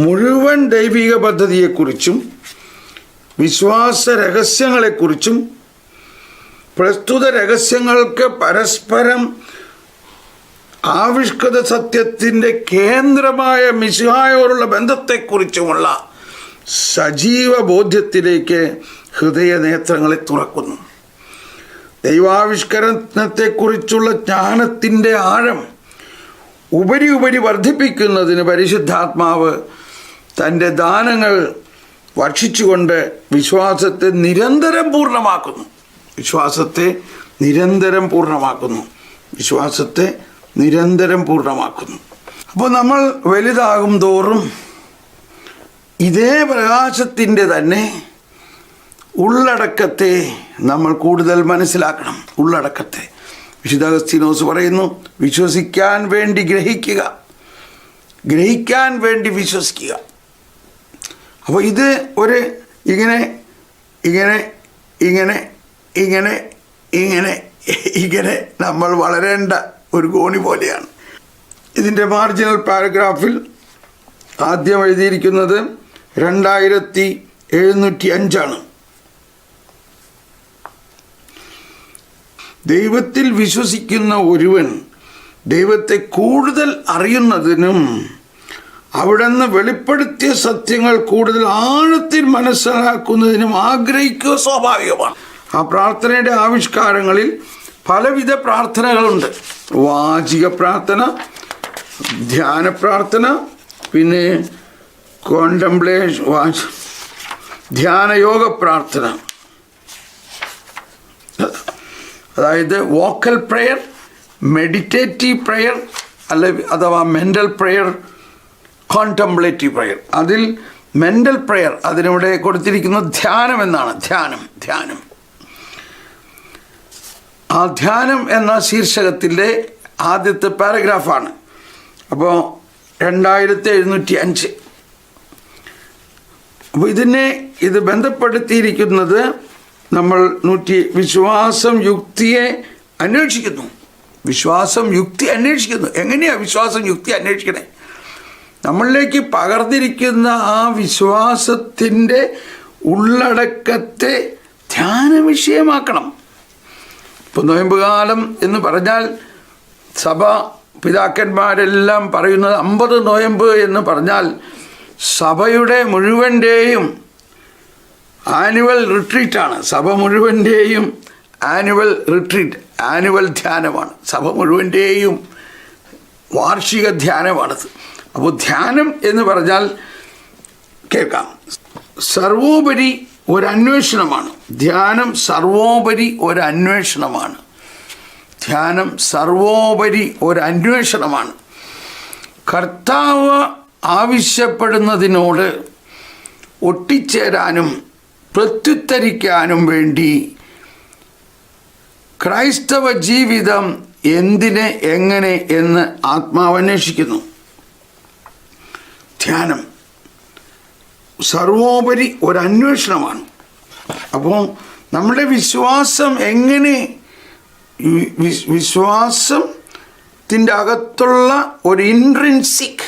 മുഴുവൻ ദൈവിക പദ്ധതിയെക്കുറിച്ചും വിശ്വാസ രഹസ്യങ്ങളെക്കുറിച്ചും പ്രസ്തുത രഹസ്യങ്ങൾക്ക് പരസ്പരം ആവിഷ്കൃത സത്യത്തിൻ്റെ കേന്ദ്രമായ മിശിഹായോടുള്ള ബന്ധത്തെക്കുറിച്ചുമുള്ള സജീവ ബോധ്യത്തിലേക്ക് ഹൃദയനേത്രങ്ങളെ തുറക്കുന്നു. ദൈവാവിഷ്കരണത്തെക്കുറിച്ചുള്ള ജ്ഞാനത്തിൻ്റെ ആഴം ഉപരി വർദ്ധിപ്പിക്കുന്നതിന് പരിശുദ്ധാത്മാവ് തൻ്റെ ദാനങ്ങൾ ഭക്ഷിച്ചുകൊണ്ട് വിശ്വാസത്തെ നിരന്തരം പൂർണ്ണമാക്കുന്നു. അപ്പോൾ നമ്മൾ വലുതാകും തോറും ഇതേ പ്രകാശത്തിൻ്റെ തന്നെ ഉള്ളടക്കത്തെ നമ്മൾ കൂടുതൽ മനസ്സിലാക്കണം. ഉള്ളടക്കത്തെ വിശുദ്ധ അഗസ്തീനോസ് പറയുന്നു, വിശ്വസിക്കാൻ വേണ്ടി ഗ്രഹിക്കുക, ഗ്രഹിക്കാൻ വേണ്ടി വിശ്വസിക്കുക. അപ്പോൾ ഇത് ഒരു ഇങ്ങനെ ഇങ്ങനെ ഇങ്ങനെ ഇങ്ങനെ ഇങ്ങനെ ഇങ്ങനെ നമ്മൾ വളരേണ്ട ഒരു ഗോണി പോലെയാണ്. ഇതിൻ്റെ മാർജിനൽ പാരഗ്രാഫിൽ ആദ്യം എഴുതിയിരിക്കുന്നത് 2705 ദൈവത്തിൽ വിശ്വസിക്കുന്ന ഒരുവൻ ദൈവത്തെ കൂടുതൽ അറിയുന്നതിനും അവിടുന്ന് വെളിപ്പെടുത്തിയ സത്യങ്ങൾ കൂടുതൽ ആഴത്തിൽ മനസ്സിലാക്കുന്നതിനും ആഗ്രഹിക്കുക സ്വാഭാവികമാണ്. ആ പ്രാർത്ഥനയുടെ ആവിഷ്കാരങ്ങളിൽ പലവിധ പ്രാർത്ഥനകളുണ്ട്. വാചിക പ്രാർത്ഥന, ധ്യാന പ്രാർത്ഥന, പിന്നെ ധ്യാനയോഗ പ്രാർത്ഥന, അതായത് വോക്കൽ പ്രെയർ, മെഡിറ്റേറ്റീവ് പ്രെയർ അഥവാ മെൻ്റൽ പ്രെയർ, കോൺടെംപ്ലേറ്റീവ് പ്രെയർ. അതിൽ മെൻ്റൽ പ്രെയർ അതിനിവിടെ കൊടുത്തിരിക്കുന്നത് ധ്യാനം എന്നാണ്. ധ്യാനം ആ ധ്യാനം എന്ന ശീർഷകത്തിൻ്റെ ആദ്യത്തെ പാരഗ്രാഫാണ്. അപ്പോൾ 2705. അപ്പോൾ ഇത് ബന്ധപ്പെടുത്തിയിരിക്കുന്നത് നമ്മൾ വിശ്വാസം യുക്തിയെ അന്വേഷിക്കുന്നു. എങ്ങനെയാണ് വിശ്വാസം യുക്തി അന്വേഷിക്കണേ? നമ്മളിലേക്ക് പകർന്നിരിക്കുന്ന ആ വിശ്വാസത്തിൻ്റെ ഉള്ളടക്കത്തെ ധ്യാന വിഷയമാക്കണം. ഇപ്പോൾ നോയമ്പ് കാലം എന്ന് പറഞ്ഞാൽ സഭ പിതാക്കന്മാരെല്ലാം പറയുന്നത് 50 നോയമ്പ് എന്ന് പറഞ്ഞാൽ സഭയുടെ മുഴുവൻ്റെയും ആനുവൽ റിട്രീറ്റാണ്. സഭ മുഴുവൻ്റെയും ആനുവൽ ധ്യാനമാണ്. സഭ മുഴുവൻ്റെയും വാർഷിക ധ്യാനമാണത്. അപ്പോൾ ധ്യാനം എന്ന് പറഞ്ഞാൽ കേൾക്കാം, സർവോപരി ഒരു അന്വേഷണമാണ്. ധ്യാനം സർവോപരി ഒരു അന്വേഷണമാണ്. കർത്താവ് ആവശ്യപ്പെടുന്നതിനോട് ഒട്ടിച്ചേരാനും പ്രത്യുത്തരിക്കാനും വേണ്ടി ക്രൈസ്തവ ജീവിതം എന്തിനെ എങ്ങനെ എന്ന് ആത്മാവ് അന്വേഷിക്കുന്നു. ധ്യാനം സർവോപരി ഒരു അന്വേഷണമാണ്. അപ്പോൾ നമ്മുടെ വിശ്വാസം എങ്ങനെ, വിശ്വാസത്തിൻ്റെ അകത്തുള്ള ഒരു ഇൻട്രിൻസിക്,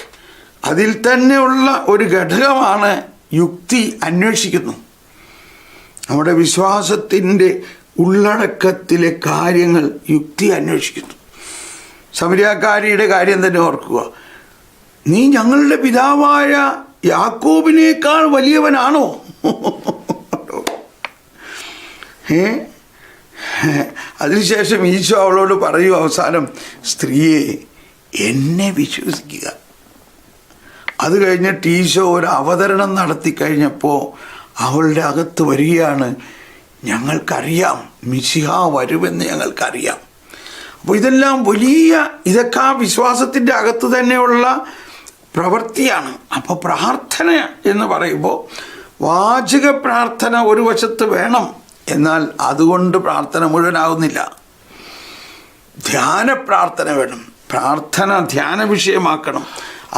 അതിൽ തന്നെയുള്ള ഒരു ഘടകമാണ് യുക്തി അന്വേഷിക്കുന്നു. നമ്മുടെ വിശ്വാസത്തിൻ്റെ ഉള്ളടക്കത്തിലെ കാര്യങ്ങൾ യുക്തി അന്വേഷിക്കുന്നു. സമരിയാക്കാരിയുടെ കാര്യം തന്നെ ഓർക്കുക. നീ ഞങ്ങളുടെ പിതാവായ യാക്കോബിനേക്കാൾ വലിയവനാണോ? അതിനുശേഷം ഈശോ അവളോട് പറയൂ അവസാനം, സ്ത്രീയെ എന്നെ വിശ്വസിക്കുക. അത് കഴിഞ്ഞിട്ട് ഈശോ ഒരു അവതരണം നടത്തി കഴിഞ്ഞപ്പോൾ അവളുടെ അകത്ത് വരികയാണ്, ഞങ്ങൾക്കറിയാം മിശിഹ വരുമെന്ന് ഞങ്ങൾക്കറിയാം. അപ്പോൾ ഇതൊക്കെ ആ വിശ്വാസത്തിൻ്റെ അകത്ത് തന്നെയുള്ള പ്രവൃത്തിയാണ്. അപ്പോൾ പ്രാർത്ഥന എന്ന് പറയുമ്പോൾ വാചിക പ്രാർത്ഥന ഒരു വശത്ത് വേണം, എന്നാൽ അതുകൊണ്ട് പ്രാർത്ഥന മുഴുവനാകുന്നില്ല. ധ്യാന പ്രാർത്ഥന വേണം. പ്രാർത്ഥന ധ്യാന വിഷയമാക്കണം.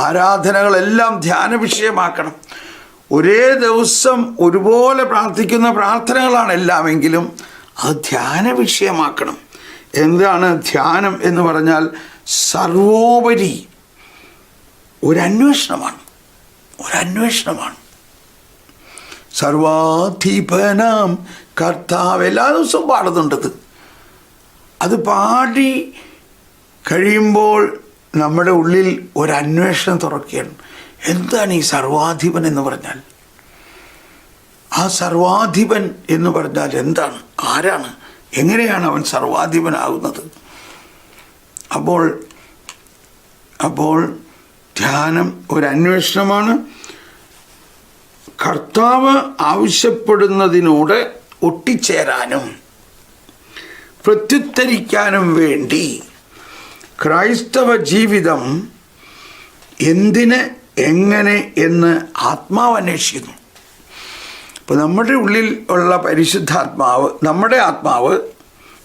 ആരാധനകളെല്ലാം ധ്യാന വിഷയമാക്കണം. ഒരേ ദിവസം ഒരുപോലെ പ്രാർത്ഥിക്കുന്ന പ്രാർത്ഥനകളാണ് എല്ലാമെങ്കിലും അത് ധ്യാന വിഷയമാക്കണം. എന്താണ് ധ്യാനം എന്ന് പറഞ്ഞാൽ? സർവോപരി ഒരു അന്വേഷണമാണ്. ഒരന്വേഷണമാണ്. സർവാധിപനാം കർത്താവ് എല്ലാ ദിവസവും പാടുന്നുണ്ടത്. അത് പാടി കഴിയുമ്പോൾ നമ്മുടെ ഉള്ളിൽ ഒരന്വേഷണം തുറക്കുകയാണ്. എന്താണ് ഈ സർവാധിപൻ എന്ന് പറഞ്ഞാൽ? ആ സർവാധിപൻ എന്ന് പറഞ്ഞാൽ എന്താണ്? ആരാണ്? എങ്ങനെയാണ് അവൻ സർവാധിപനാകുന്നത്? അപ്പോൾ ധ്യാനം ഒരന്വേഷണമാണ്. കർത്താവ് ആവശ്യപ്പെടുന്നതിനോട് ഒട്ടിച്ചേരാനും പ്രത്യുത്തരിക്കാനും വേണ്ടി ക്രൈസ്തവ ജീവിതം എന്തിന്, എങ്ങനെ എന്ന് ആത്മാവ് അന്വേഷിക്കുന്നു. അപ്പോൾ നമ്മുടെ ഉള്ളിൽ ഉള്ള പരിശുദ്ധാത്മാവ്, നമ്മുടെ ആത്മാവ്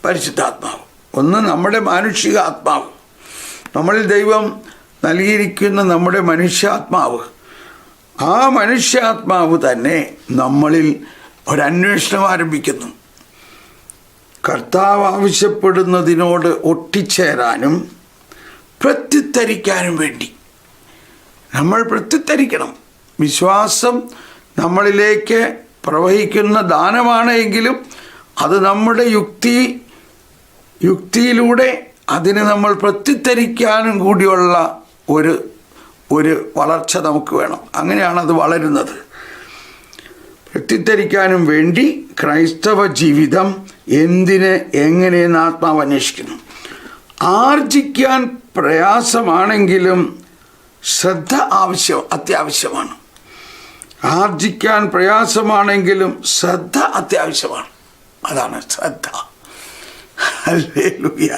പരിശുദ്ധാത്മാവ്, ഒന്ന് നമ്മുടെ മാനുഷിക ആത്മാവ്, നമ്മളിൽ ദൈവം നൽകിയിരിക്കുന്ന നമ്മുടെ മനുഷ്യാത്മാവ്, ആ മനുഷ്യാത്മാവ് തന്നെ നമ്മളിൽ ഒരന്വേഷണം ആരംഭിക്കുന്നു. കർത്താവ് ആവശ്യപ്പെടുന്നതിനോട് ഒട്ടിച്ചേരാനും പ്രത്യുത്തരിക്കാനും വേണ്ടി നമ്മൾ പ്രത്യുത്തരിക്കണം. വിശ്വാസം നമ്മളിലേക്ക് പ്രവഹിക്കുന്ന ദാനമാണ് എങ്കിലും അത് നമ്മുടെ യുക്തിയിലൂടെ അതിന് നമ്മൾ പ്രത്യുത്തരിക്കാനും കൂടിയുള്ള ഒരു വളർച്ച നമുക്ക് വേണം. അങ്ങനെയാണ് അത് വളരുന്നത്. പ്രത്യുത്തരിക്കാനും വേണ്ടി ക്രൈസ്തവ ജീവിതം എന്തിന്, എങ്ങനെയെന്ന് ആത്മാവ് അന്വേഷിക്കുന്നു. ആർജിക്കാൻ പ്രയാസമാണെങ്കിലും ശ്രദ്ധ അത്യാവശ്യമാണ്. ആർജിക്കാൻ പ്രയാസമാണെങ്കിലും ശ്രദ്ധ അത്യാവശ്യമാണ്. അതാണ് ശ്രദ്ധ. ഹല്ലേലൂയ.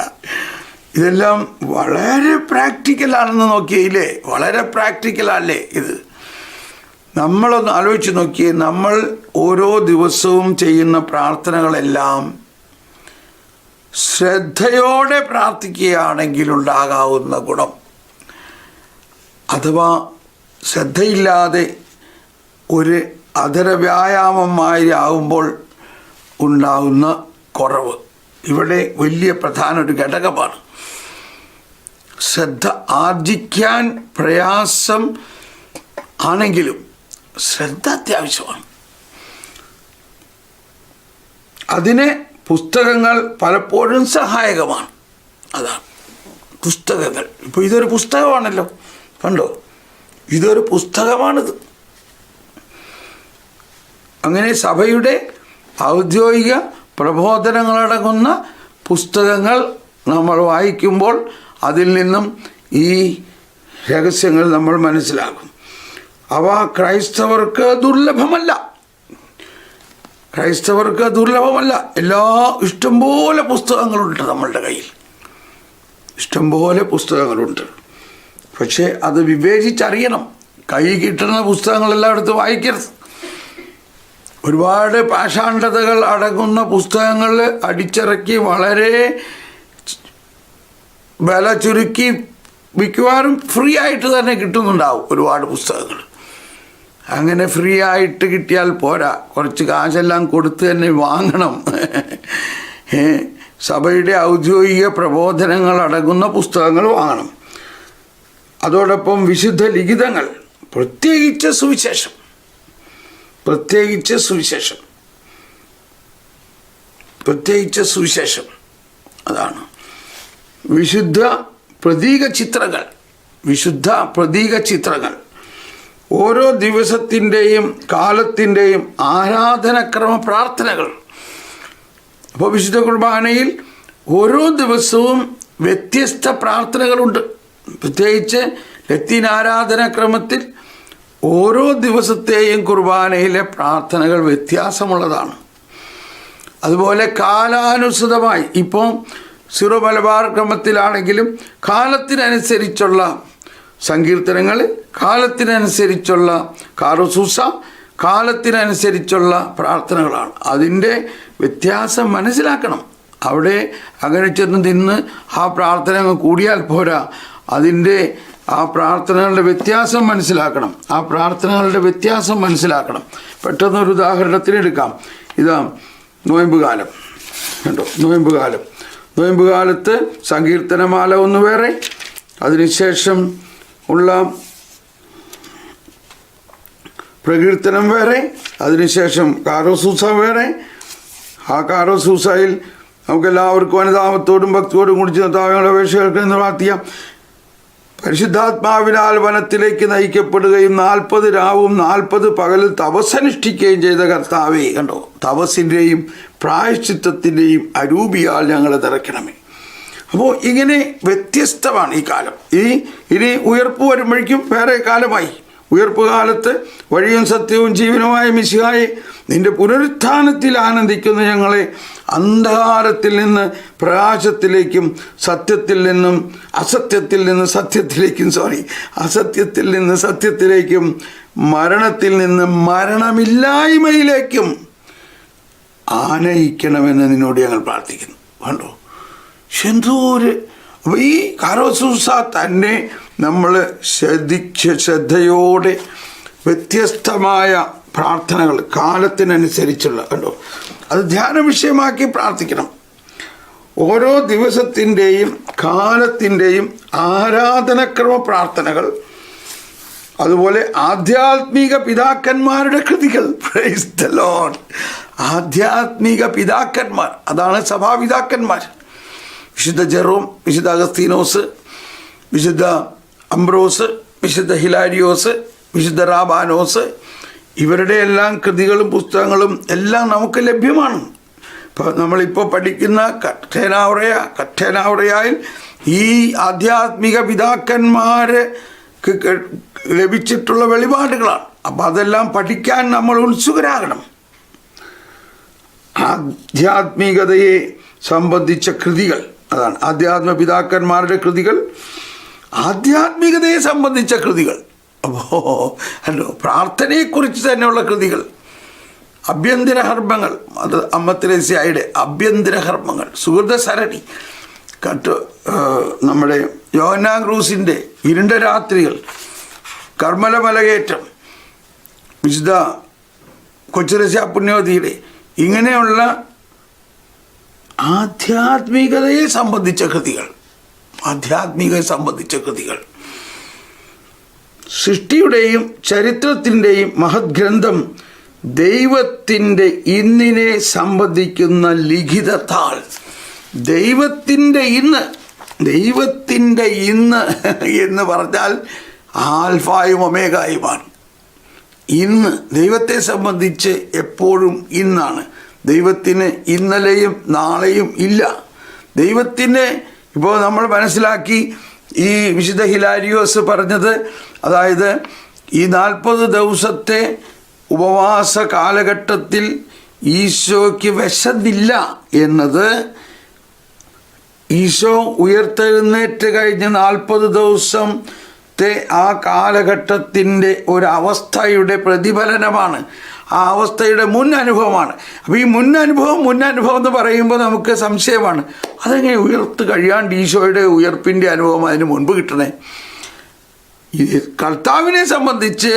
ഇതെല്ലാം വളരെ പ്രാക്ടിക്കലാണെന്ന് നോക്കിയില്ലേ? വളരെ പ്രാക്ടിക്കലല്ലേ ഇത്? നമ്മളൊന്ന് ആലോചിച്ച് നോക്കിയേ. നമ്മൾ ഓരോ ദിവസവും ചെയ്യുന്ന പ്രാർത്ഥനകളെല്ലാം ശ്രദ്ധയോടെ പ്രാർത്ഥിക്കുകയാണെങ്കിൽ ഉണ്ടാകാവുന്ന ഗുണം, അഥവാ ശ്രദ്ധയില്ലാതെ ഒരു അധര വ്യായാമമായി ആകുമ്പോൾ ഉണ്ടാകുന്ന കുറവ് ഇവിടെ വലിയ പ്രധാന ഒരു ഘടകമാണ്. ശ്രദ്ധ ആർജിക്കാൻ പ്രയാസം ആണെങ്കിലും ശ്രദ്ധ അത്യാവശ്യമാണ്. അതിന് പുസ്തകങ്ങൾ പലപ്പോഴും സഹായകമാണ്. അതാണ് പുസ്തകങ്ങൾ. ഇപ്പോൾ ഇതൊരു പുസ്തകമാണല്ലോ, കണ്ടോ? ഇതൊരു പുസ്തകമാണിത്. അങ്ങനെ സഭയുടെ ഔദ്യോഗിക പ്രബോധനങ്ങളടങ്ങുന്ന പുസ്തകങ്ങൾ നമ്മൾ വായിക്കുമ്പോൾ അതിൽ നിന്നും ഈ രഹസ്യങ്ങൾ നമ്മൾ മനസ്സിലാക്കും. അവ ക്രൈസ്തവർക്ക് ദുർലഭമല്ല. ഇഷ്ടംപോലെ പുസ്തകങ്ങളുണ്ട് നമ്മളുടെ കയ്യിൽ, ഇഷ്ടംപോലെ പുസ്തകങ്ങളുണ്ട്. പക്ഷേ അത് വിവേചിച്ചറിയണം. കൈ കിട്ടുന്ന പുസ്തകങ്ങളെല്ലാം എടുത്ത് വായിക്കരുത്. ഒരുപാട് പാഷാണ്ഡതകൾ അടങ്ങുന്ന പുസ്തകങ്ങൾ അടിച്ചിറക്കി വളരെ വില ചുരുക്കി മിക്കവാറും ഫ്രീ ആയിട്ട് തന്നെ കിട്ടുന്നുണ്ടാവും ഒരുപാട് പുസ്തകങ്ങൾ. അങ്ങനെ ഫ്രീ ആയിട്ട് കിട്ടിയാൽ പോരാ, കുറച്ച് കാശെല്ലാം കൊടുത്ത് തന്നെ വാങ്ങണം. സഭയുടെ ഔദ്യോഗിക പ്രബോധനങ്ങൾ അടങ്ങുന്ന പുസ്തകങ്ങൾ വാങ്ങണം. അതോടൊപ്പം വിശുദ്ധ ലിഖിതങ്ങൾ, പ്രത്യേകിച്ച് സുവിശേഷം, അതാണ് വിശുദ്ധ പ്രതീക ചിത്രങ്ങൾ, ഓരോ ദിവസത്തിൻ്റെയും കാലത്തിൻ്റെയും ആരാധനക്രമ പ്രാർത്ഥനകൾ. അപ്പോൾ വിശുദ്ധ കുർബാനയിൽ ഓരോ ദിവസവും വ്യത്യസ്ത പ്രാർത്ഥനകളുണ്ട്. പ്രത്യേകിച്ച് ലത്തീൻ ആരാധനാക്രമത്തിൽ ഓരോ ദിവസത്തെയും കുർബാനയിലെ പ്രാർത്ഥനകൾ വ്യത്യാസമുള്ളതാണ്. അതുപോലെ കാലാനുസൃതമായി, ഇപ്പോൾ സിറോ മലബാർ ക്രമത്തിലാണെങ്കിലും കാലത്തിനനുസരിച്ചുള്ള സങ്കീർത്തനങ്ങൾ, കാലത്തിനനുസരിച്ചുള്ള കാറുസൂസ, കാലത്തിനനുസരിച്ചുള്ള പ്രാർത്ഥനകളാണ്. അതിൻ്റെ വ്യത്യാസം മനസ്സിലാക്കണം. അവിടെ അങ്ങനെ ചെന്ന് നിന്ന് ആ പ്രാർത്ഥന കൂടിയാൽ പോരാ, അതിൻ്റെ ആ പ്രാർത്ഥനകളുടെ വ്യത്യാസം മനസ്സിലാക്കണം. പെട്ടെന്നൊരു ഉദാഹരണത്തിന് എടുക്കാം. ഇതാ നോയമ്പ് കാലം കണ്ടോ. നോയമ്പ് കാലത്ത് സങ്കീർത്തനമാല ഒന്ന് വേറെ, അതിനുശേഷം ഉള്ള പ്രകീർത്തനം വേറെ, അതിനുശേഷം കാരോസൂസ വേറെ. ആ കാരോസൂസയിൽ നമുക്കെല്ലാവർക്കും അനുതാപത്തോടും ഭക്തിയോടും കൂടി താവങ്ങളുടെ അപേക്ഷകൾക്ക് എന്ന് പ്രാർത്ഥിക്കാം. പരിശുദ്ധാത്മാവിനാൽ വനത്തിലേക്ക് നയിക്കപ്പെടുകയും 40 രാവും 40 പകലും തപസ്സനുഷ്ഠിക്കുകയും ചെയ്ത കർത്താവേ, കണ്ടോ, തപസ്സിൻ്റെയും പ്രായശ്ചിത്തത്തിൻ്റെയും അരൂപിയാൽ ഞങ്ങളെ നിറയ്ക്കണമേ. അപ്പോൾ ഇങ്ങനെ വ്യത്യസ്തമാണ് ഈ കാലം. ഇനി ഉയർപ്പ് വരുമ്പോഴേക്കും വേറെ കാലമായി. ഉയർപ്പ് കാലത്ത് വഴിയും സത്യവും ജീവനുമായ മിശിഹായെ, നിന്റെ പുനരുത്ഥാനത്തിൽ ആനന്ദിക്കുന്ന ഞങ്ങളെ അന്ധകാരത്തിൽ നിന്ന് പ്രകാശത്തിലേക്കും അസത്യത്തിൽ നിന്ന് സത്യത്തിലേക്കും മരണത്തിൽ നിന്ന് മരണമില്ലായ്മയിലേക്കും ആനയിക്കണമെന്ന് നിന്നോട് ഞങ്ങൾ പ്രാർത്ഥിക്കുന്നു. കണ്ടോ, അപ്പോൾ ഈ കാരോസൂസ തന്നെ നമ്മൾ ശ്രദ്ധയോടെ വ്യത്യസ്തമായ പ്രാർത്ഥനകൾ കാലത്തിനനുസരിച്ചുള്ള, കണ്ടോ, അത് ധ്യാന വിഷയമാക്കി പ്രാർത്ഥിക്കണം. ഓരോ ദിവസത്തിൻ്റെയും കാലത്തിൻ്റെയും ആരാധനക്രമ പ്രാർത്ഥനകൾ, അതുപോലെ ആധ്യാത്മിക പിതാക്കന്മാരുടെ കൃതികൾ. Price the Lord. ആധ്യാത്മിക പിതാക്കന്മാർ, അതാണ് സഭാപിതാക്കന്മാർ. വിശുദ്ധ ജെറോം, വിശുദ്ധ അഗസ്തീനോസ്, വിശുദ്ധ അംബ്രോസ്, വിശുദ്ധ ഹിലാരിയോസ്, വിശുദ്ധ റാബാനോസ്, ഇവരുടെ എല്ലാം കൃതികളും പുസ്തകങ്ങളും എല്ലാം നമുക്ക് ലഭ്യമാണ്. ഇപ്പോൾ നമ്മളിപ്പോൾ പഠിക്കുന്ന കറ്റേനാവുറയായിൽ ഈ ആധ്യാത്മിക പിതാക്കന്മാർക്ക് ലഭിച്ചിട്ടുള്ള വെളിപാടുകളാണ്. അപ്പോൾ അതെല്ലാം പഠിക്കാൻ നമ്മൾ ഉത്സുകരാകണം. ആധ്യാത്മികതയെ സംബന്ധിച്ച കൃതികൾ, അതാണ് ആധ്യാത്മിക പിതാക്കന്മാരുടെ കൃതികൾ, ആധ്യാത്മികതയെ സംബന്ധിച്ച കൃതികൾ. അപ്പോൾ പ്രാർത്ഥനയെക്കുറിച്ച് തന്നെയുള്ള കൃതികൾ, അഭ്യന്തര ഹർമ്മങ്ങൾ, അത് അമ്മ തെരേസ്യയുടെ അഭ്യന്തര ഹർമ്മങ്ങൾ, സുഹൃത സരണി, നമ്മുടെ യോഹന്നാൻ ക്രൂസിൻ്റെ ഇരുണ്ട രാത്രികൾ, കർമ്മല മലകയറ്റം, വിശുദ്ധ കൊച്ചുരസ്യ പുണ്യവതിയുടെ, ഇങ്ങനെയുള്ള ആധ്യാത്മികതയെ സംബന്ധിച്ച കൃതികൾ, സൃഷ്ടിയുടെയും ചരിത്രത്തിൻ്റെയും മഹത് ഗ്രന്ഥം, ദൈവത്തിൻ്റെ ഇന്നിനെ സംബന്ധിക്കുന്ന ലിഖിത താൾ. ദൈവത്തിൻ്റെ ഇന്ന് എന്ന് പറഞ്ഞാൽ ആൽഫായും ഒമേഗായുമാണ്. ഇന്ന് ദൈവത്തെ സംബന്ധിച്ച് എപ്പോഴും ഇന്നാണ്. ദൈവത്തിന് ഇന്നലെയും നാളെയും ഇല്ല. ദൈവത്തിന് ഇപ്പോൾ നമ്മൾ മനസ്സിലാക്കി, ഈ വിശുദ്ധ ഹിലാരിയോസ് പറഞ്ഞത്, അതായത് ഈ 40 ദിവസത്തെ ഉപവാസ കാലഘട്ടത്തിൽ ഈശോയ്ക്ക് വിശന്നില്ല എന്നത്, ഈശോ ഉയർത്തെഴുന്നേറ്റ് കഴിഞ്ഞ് 40 ദിവസത്തെ ആ കാലഘട്ടത്തിൻ്റെ ഒരവസ്ഥയുടെ പ്രതിഫലനമാണ്, ആ അവസ്ഥയുടെ മുൻ അനുഭവമാണ്. അപ്പോൾ ഈ മുൻ അനുഭവം എന്ന് പറയുമ്പോൾ നമുക്ക് സംശയമാണ്, അതെങ്ങനെ ഉയർത്ത് കഴിയാണ്ട് ഈശോയുടെ ഉയർപ്പിൻ്റെ അനുഭവം അതിന് മുൻപ് കിട്ടണേ? കർത്താവിനെ സംബന്ധിച്ച്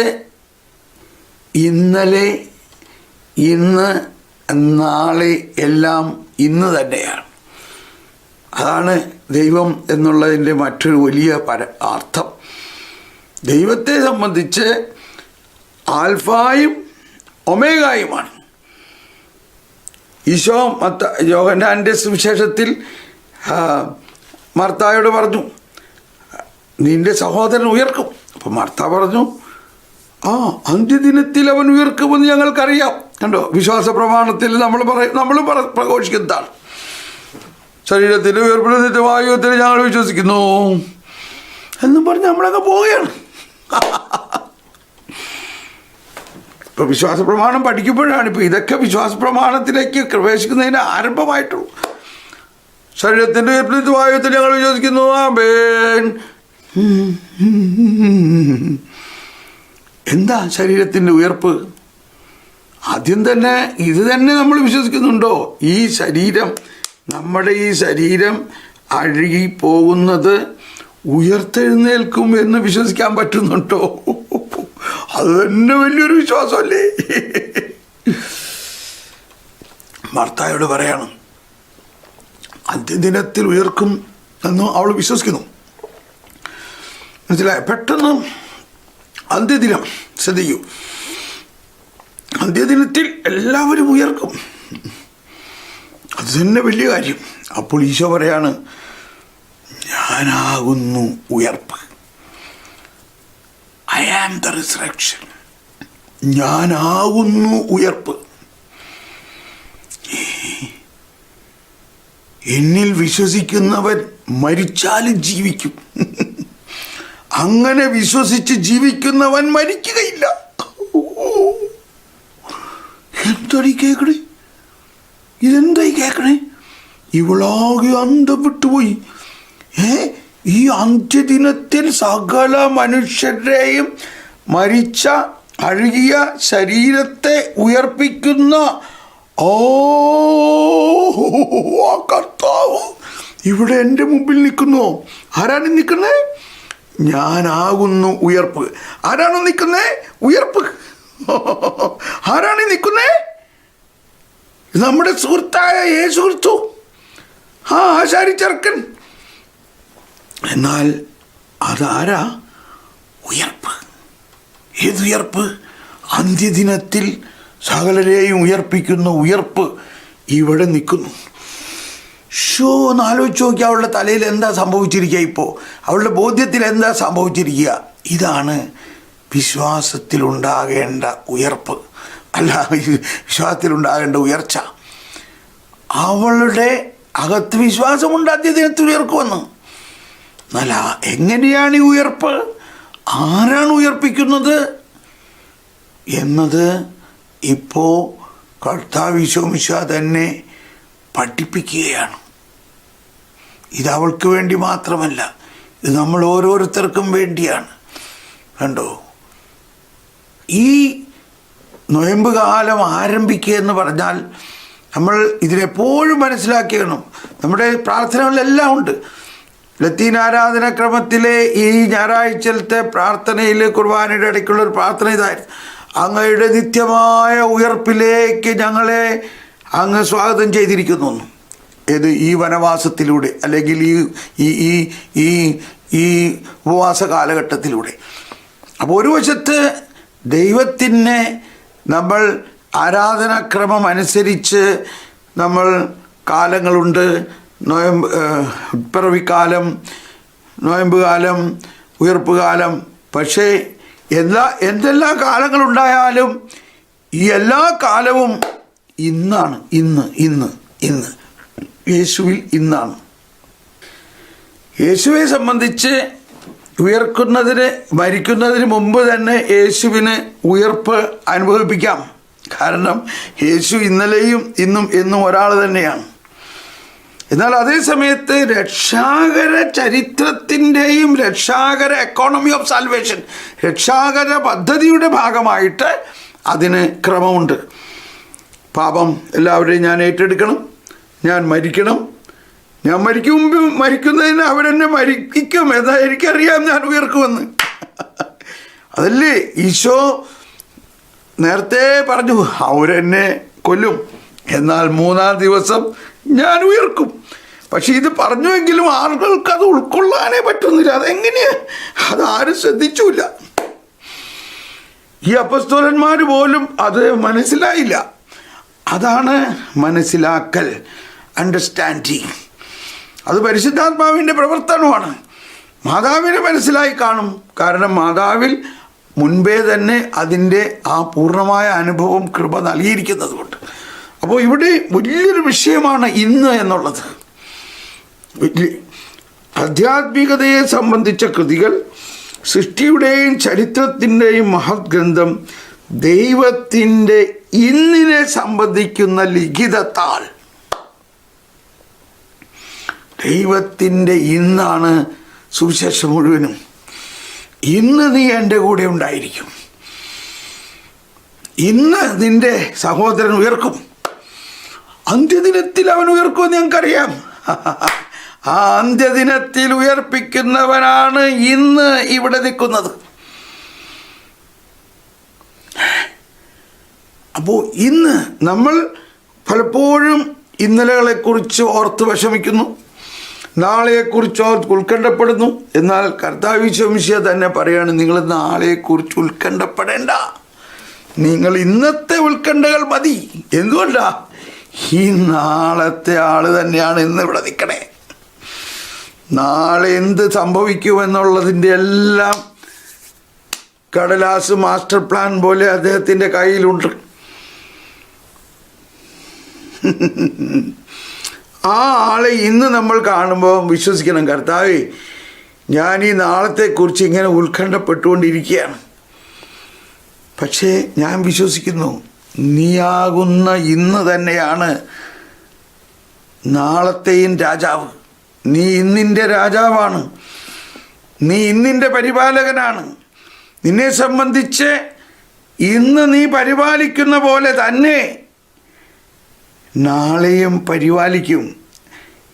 ഇന്നലെ, ഇന്ന്, നാളെ എല്ലാം ഇന്ന് തന്നെയാണ്. അതാണ് ദൈവം എന്നുള്ളതിൻ്റെ മറ്റൊരു വലിയ അർത്ഥം. ദൈവത്തെ സംബന്ധിച്ച് ആൽഫായും ഒമേഗായുമാണ്. ഈശോ യോഹന്നാൻ്റെ സുവിശേഷത്തിൽ മാർത്തായോട് പറഞ്ഞു, നിന്റെ സഹോദരൻ ഉയർക്കും. അപ്പോൾ മാർത്ത പറഞ്ഞു, അന്ത്യദിനത്തിൽ അവൻ ഉയർക്കുമെന്ന് ഞങ്ങൾക്കറിയാം. കണ്ടോ, വിശ്വാസ പ്രമാണത്തിൽ നമ്മൾ പ്രഘോഷിക്കുന്നതാണ്. ശരീരത്തിൻ്റെ ഉയർപ്പിന് നിത്യവായുവത്തിൽ ഞങ്ങൾ വിശ്വസിക്കുന്നു എന്നും പറഞ്ഞ് നമ്മളങ്ങ് പോവുകയാണ്. ഇപ്പോൾ വിശ്വാസ പ്രമാണം പഠിക്കുമ്പോഴാണ് ഇപ്പോൾ ഇതൊക്കെ വിശ്വാസ പ്രമാണത്തിലേക്ക് പ്രവേശിക്കുന്നതിന് ആരംഭമായിട്ടുള്ളൂ. ശരീരത്തിൻ്റെ ഉയർപ്പിന് നിത്യവായുവത്തിൽ ഞങ്ങൾ വിശ്വസിക്കുന്നു, ആമേൻ. എന്താ ശരീരത്തിൻ്റെ ഉയർപ്പ്? ആദ്യം തന്നെ ഇത് തന്നെ നമ്മൾ വിശ്വസിക്കുന്നുണ്ടോ? ഈ ശരീരം, നമ്മുടെ ഈ ശരീരം അഴുകി പോകുന്നത് ഉയർത്തെഴുന്നേൽക്കും എന്ന് വിശ്വസിക്കാൻ പറ്റുന്നുണ്ടോ? അത് തന്നെ വലിയൊരു വിശ്വാസമല്ലേ? മാർത്തായോട് പറയണം, അന്ത്യദിനത്തിൽ ഉയർക്കും എന്ന് അവൾ വിശ്വസിക്കുന്നു. മനസ്സിലായി? പെട്ടെന്ന് അന്ത്യദിനം ശ്രദ്ധിക്കൂ. അന്ത്യദിനത്തിൽ എല്ലാവരും ഉയർക്കും. അത് തന്നെ വലിയ കാര്യം. അപ്പോൾ ഈശോ പറയാണ്, ഞാനാകുന്നു ഉയർപ്പ്. I am the resurrection. ഞാനാകുന്നു ഉയർപ്പ്. എന്നിൽ വിശ്വസിക്കുന്നവൻ മരിച്ചാലും ജീവിക്കും. അങ്ങനെ വിശ്വസിച്ച് ജീവിക്കുന്നവൻ മരിക്കുകയില്ല. എന്തായി കേക്കണേ? ഇതെന്തായി കേക്കണേ? ഇവളാകെ അന്തം വിട്ടുപോയി. ഈ അന്ത്യദിനത്തിൽ സകല മനുഷ്യരുടെയും മരിച്ച അഴുകിയ ശരീരത്തെ ഉയർപ്പിക്കുന്ന കർത്താവ് ഇവിടെ എൻ്റെ മുമ്പിൽ നിൽക്കുന്നു. ആരാണ് നിൽക്കുന്നത്? ഞാനാകുന്നു ഉയർപ്പ്. ആരാണ് നിൽക്കുന്നത്? ഉയർപ്പ്. ആരാണ് നിൽക്കുന്നത്? നമ്മുടെ സുഹൃത്തായ യേശു ക്രിസ്തു, ആശാരി ചെറുക്കൻ. എന്നാൽ അതാരാ? ഉയർപ്പ്. ഏതുയർപ്പ്? അന്ത്യദിനത്തിൽ സകലരെയും ഉയർപ്പിക്കുന്ന ഉയർപ്പ് ഇവിടെ നിൽക്കുന്നു. ഒന്ന് ആലോചിച്ച് നോക്കിയാൽ അവളുടെ തലയിൽ എന്താ സംഭവിച്ചിരിക്കുക? ഇപ്പോൾ അവളുടെ ബോധ്യത്തിൽ എന്താ സംഭവിച്ചിരിക്കുക? ഇതാണ് വിശ്വാസത്തിലുണ്ടാകേണ്ട ഉയർപ്പ്, അല്ല വിശ്വാസത്തിലുണ്ടാകേണ്ട ഉയർച്ച. അവളുടെ അകത്ത് വിശ്വാസമുണ്ട് അന്ത്യദിനത്തിൽ ഉയർക്കുമെന്ന്. എന്നാൽ എങ്ങനെയാണ് ഈ ഉയർപ്പ്? ആരാണ് ഉയർപ്പിക്കുന്നത് എന്നത് ഇപ്പോൾ കർത്താവ് ഈശോ മിശിഹാ തന്നെ പഠിപ്പിക്കുകയാണ്. ഇത് അവൾക്ക് വേണ്ടി മാത്രമല്ല, ഇത് നമ്മൾ ഓരോരുത്തർക്കും വേണ്ടിയാണ്. കണ്ടോ, ഈ നൊയമ്പ് കാലം ആരംഭിക്കുക എന്ന് പറഞ്ഞാൽ നമ്മൾ ഇതിനെപ്പോഴും മനസ്സിലാക്കിയണം. നമ്മുടെ പ്രാർത്ഥനകളിലെല്ലാം ഉണ്ട്. ലത്തീൻ ആരാധനാക്രമത്തിലെ ഈ ഞായറാഴ്ചത്തെ പ്രാർത്ഥനയിൽ കുർബാനയുടെ ഇടയ്ക്കുള്ളൊരു പ്രാർത്ഥന ഇതായിരുന്നു: അങ്ങയുടെ നിത്യമായ ഉയർപ്പിലേക്ക് ഞങ്ങളെ അങ്ങ് സ്വാഗതം ചെയ്തിരിക്കുന്നു. ഏത്? ഈ വനവാസത്തിലൂടെ, അല്ലെങ്കിൽ ഈ ഈ ഈ ഈ ഉപവാസ കാലഘട്ടത്തിലൂടെ. അപ്പോൾ ഒരു വശത്ത് ദൈവത്തിനെ നമ്മൾ ആരാധനാക്രമം അനുസരിച്ച് നമ്മൾ കാലങ്ങളുണ്ട്. പിറവിക്കാലം, നോയമ്പ് കാലം, ഉയർപ്പ് കാലം. പക്ഷേ എന്തെല്ലാം കാലങ്ങളുണ്ടായാലും ഈ എല്ലാ കാലവും ഇന്നാണ്. ഇന്ന് യേശുവിൽ ഇന്നാണ്. യേശുവെ സംബന്ധിച്ച് മരിക്കുന്നതിന് മുമ്പ് തന്നെ യേശുവിന് ഉയർപ്പ് അനുഭവിപ്പിക്കാം. കാരണം യേശു ഇന്നലെയും ഇന്നും എന്നും ഒരാൾ തന്നെയാണ്. എന്നാൽ അതേ സമയത്ത് രക്ഷാകര ചരിത്രത്തിൻ്റെയും രക്ഷാകര എക്കോണമി ഓഫ് സാൽവേഷൻ, രക്ഷാകര പദ്ധതിയുടെ ഭാഗമായിട്ട് അതിന് ക്രമമുണ്ട്. പാപം എല്ലാവരെയും ഞാൻ ഏറ്റെടുക്കണം, ഞാൻ മരിക്കണം, ഞാൻ മരിക്കുന്നതിന് അവരെന്നെ മരിക്കും, എന്നാ എനിക്കറിയാം ഞാൻ ഉയർക്കുമെന്ന്. അതല്ലേ ഈശോ നേരത്തെ പറഞ്ഞു, അവരെന്നെ കൊല്ലും, എന്നാൽ 3-ാം ദിവസം ഞാൻ ഉയർക്കും. പക്ഷെ ഇത് പറഞ്ഞുവെങ്കിലും ആളുകൾക്ക് അത് ഉൾക്കൊള്ളാനേ പറ്റുന്നില്ല. അതെങ്ങനെയാ? അതാരും ശ്രദ്ധിച്ചില്ല. ഈ അപ്പസ്തോലന്മാർ പോലും അത് മനസ്സിലായില്ല. അതാണ് മനസ്സിലാക്കൽ, അണ്ടർസ്റ്റാൻഡിങ്. അത് പരിശുദ്ധാത്മാവിൻ്റെ പ്രവർത്തനമാണ്. മാതാവിനെ മനസ്സിലായി കാണും. കാരണം മാതാവിൽ മുൻപേ തന്നെ അതിൻ്റെ ആ പൂർണ്ണമായ അനുഭവം കൃപ നൽകിയിരിക്കുന്നത് കൊണ്ട്. അപ്പോൾ ഇവിടെ വലിയൊരു വിഷയമാണ് ഇന്ന് എന്നുള്ളത്. ആധ്യാത്മികതയെ സംബന്ധിച്ച കൃതികൾ, സൃഷ്ടിയുടെയും ചരിത്രത്തിൻ്റെയും മഹത് ഗ്രന്ഥം ദൈവത്തിൻ്റെ ഇന്നിനെ സംബന്ധിക്കുന്ന ലിഖിതത്താൽ, ദൈവത്തിൻ്റെ ഇന്നാണ് സുവിശേഷം മുഴുവനും. ഇന്ന് നീ എൻ്റെ കൂടെ ഉണ്ടായിരിക്കും, ഇന്ന് നിൻ്റെ സഹോദരൻ ഉയർക്കും, അന്ത്യദിനത്തിൽ അവൻ ഉയർക്കുമെന്ന് ഞങ്ങൾക്കറിയാം. ആ അന്ത്യദിനത്തിൽ ഉയർപ്പിക്കുന്നവനാണ് ഇന്ന് ഇവിടെ നിൽക്കുന്നത്. അപ്പോൾ ഇന്ന് നമ്മൾ പലപ്പോഴും ഇന്നലകളെക്കുറിച്ച് ഓർത്ത് വിഷമിക്കുന്നു, നാളെയെക്കുറിച്ച് ഓർത്ത് ഉത്കണ്ഠപ്പെടുന്നു. എന്നാൽ കർത്താവ് ഈശോ മിശിഹാ തന്നെ പറയാണ്, നിങ്ങൾ നാളെയെക്കുറിച്ച് ഉത്കണ്ഠപ്പെടേണ്ട, നിങ്ങൾ ഇന്നത്തെ ഉത്കണ്ഠകൾ മതി. എന്തുകൊണ്ടാ? ഈ നാളത്തെ ആള് തന്നെയാണ് ഇന്ന് ഇവിടെ നിൽക്കണേ. നാളെ എന്ത് സംഭവിക്കുമെന്നുള്ളതിൻ്റെ എല്ലാം കടലാസ് മാസ്റ്റർ പ്ലാൻ പോലെ അദ്ദേഹത്തിൻ്റെ കയ്യിലുണ്ട്. ആ ആളെ ഇന്ന് നമ്മൾ കാണുമ്പോൾ വിശ്വസിക്കണം, കർത്താവേ, ഞാൻ ഈ നാളത്തെക്കുറിച്ച് ഇങ്ങനെ ഉത്കണ്ഠപ്പെട്ടുകൊണ്ടിരിക്കുകയാണ്, പക്ഷേ ഞാൻ വിശ്വസിക്കുന്നു നീയാകുന്ന ഇന്ന് തന്നെയാണ് നാളത്തെയും രാജാവ്. നീ ഇന്നിൻ്റെ രാജാവാണ്, നീ ഇന്നിൻ്റെ പരിപാലകനാണ്. നിന്നെ സംബന്ധിച്ച് ഇന്ന് നീ പരിപാലിക്കുന്ന പോലെ തന്നെ നാളെയും പരിപാലിക്കും.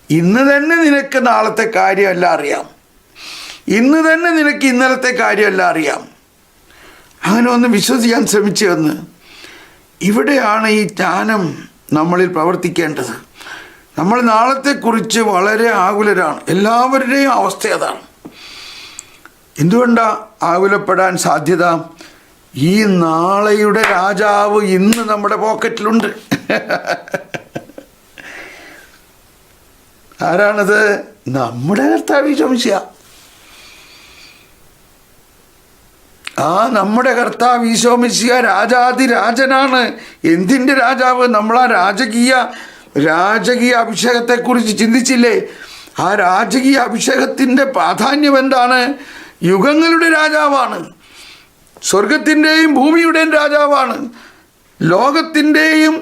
ഇന്ന് തന്നെ നിനക്ക് നാളത്തെ കാര്യമല്ല അറിയാം, ഇന്ന് തന്നെ നിനക്ക് ഇന്നലത്തെ കാര്യമല്ല അറിയാം. അങ്ങനെ ഒന്ന് വിശ്വസിക്കാൻ ശ്രമിച്ചു എന്ന്. ഇവിടെയാണ് ഈ ജ്ഞാനം നമ്മളിൽ പ്രവർത്തിക്കേണ്ടത്. നമ്മൾ നാളത്തെക്കുറിച്ച് വളരെ ആകുലരാണ്. എല്ലാവരുടെയും അവസ്ഥ അതാണ്. എന്തുകൊണ്ടാണ് ആകുലപ്പെടാൻ സാധ്യത? ഈ നാളെയുടെ രാജാവ് ഇന്ന് നമ്മുടെ പോക്കറ്റിലുണ്ട്. ആരാണത്? നമ്മുടെ കർത്താവ് യേശു മിശിഹാ. ആ നമ്മുടെ കർത്താവ് ഈശോ മിശിഹാ രാജാതിരാജനാണ്. എന്തിൻ്റെ രാജാവ്? നമ്മളാ രാജകീയ അഭിഷേകത്തെക്കുറിച്ച് ചിന്തിച്ചില്ലേ? ആ രാജകീയ അഭിഷേകത്തിൻ്റെ പ്രാധാന്യം എന്താണ്? യുഗങ്ങളുടെ രാജാവാണ്, സ്വർഗത്തിൻ്റെയും ഭൂമിയുടെയും രാജാവാണ്, ലോകത്തിൻ്റെയും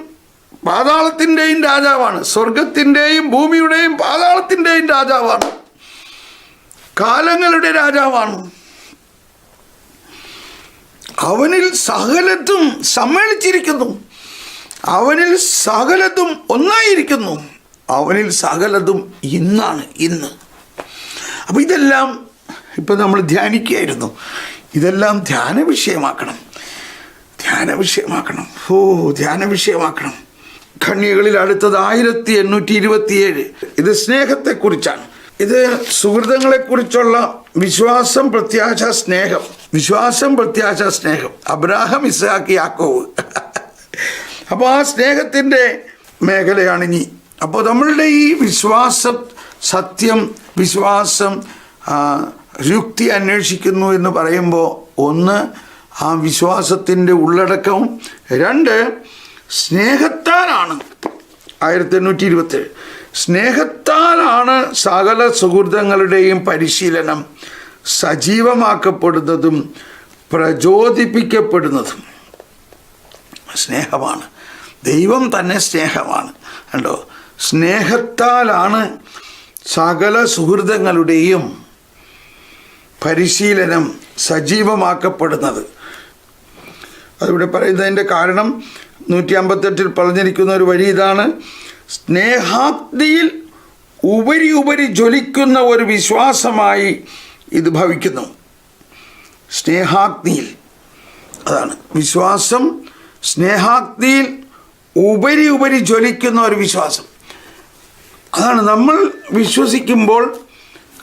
പാതാളത്തിൻ്റെയും രാജാവാണ്, സ്വർഗത്തിൻ്റെയും ഭൂമിയുടെയും പാതാളത്തിൻ്റെയും രാജാവാണ്, കാലങ്ങളുടെ രാജാവാണ്. അവനിൽ സകലതും സമ്മേളിച്ചിരിക്കുന്നു, അവനിൽ സകലതും ഒന്നായിരിക്കുന്നു, അവനിൽ സകലതും ഇന്നാണ്, ഇന്ന്. അപ്പോൾ ഇതെല്ലാം ഇപ്പം നമ്മൾ ധ്യാനിക്കുകയായിരുന്നു. ഇതെല്ലാം ധ്യാന വിഷയമാക്കണം. ഖണ്യകളിൽ അടുത്തത് 1827. ഇത് സ്നേഹത്തെക്കുറിച്ചാണ്. ഇത് സുഹൃത്തുക്കളെക്കുറിച്ചുള്ള വിശ്വാസം, പ്രത്യാശ, സ്നേഹം. അബ്രാഹാം, ഇസ്ഹാക്ക്, യാക്കോബ്. അപ്പോൾ ആ സ്നേഹത്തിൻ്റെ മേഖലയാണ് ഇനി. അപ്പോൾ നമ്മളുടെ ഈ വിശ്വാസം യുക്തി അന്വേഷിക്കുന്നു എന്ന് പറയുമ്പോൾ, ഒന്ന് ആ വിശ്വാസത്തിൻ്റെ ഉള്ളടക്കവും, രണ്ട് സ്നേഹത്താലാണ്. 1827 സ്നേഹത്താലാണ് സകല സുഹൃത്തുക്കളുടെയും പരിശീലനം സജീവമാക്കപ്പെടുന്നതും പ്രചോദിപ്പിക്കപ്പെടുന്നതും. സ്നേഹമാണ്, ദൈവം തന്നെ സ്നേഹമാണ്. കണ്ടോ? സ്നേഹത്താലാണ് സകല സുഹൃത്തുക്കളുടെയും പരിശീലനം സജീവമാക്കപ്പെടുന്നത്. അതിവിടെ പറയുന്നതിൻ്റെ കാരണം 158 പറഞ്ഞിരിക്കുന്ന ഒരു വരി ഇതാണ്: സ്നേഹാഗ്നിയിൽ ഉപരി ജ്വലിക്കുന്ന ഒരു വിശ്വാസമായി ഇത് ഭവിക്കുന്നു. സ്നേഹാഗ്നിയിൽ, അതാണ് വിശ്വാസം. സ്നേഹാഗ്നിയിൽ ഉപരി ജ്വലിക്കുന്ന ഒരു വിശ്വാസം, അതാണ് നമ്മൾ വിശ്വസിക്കുമ്പോൾ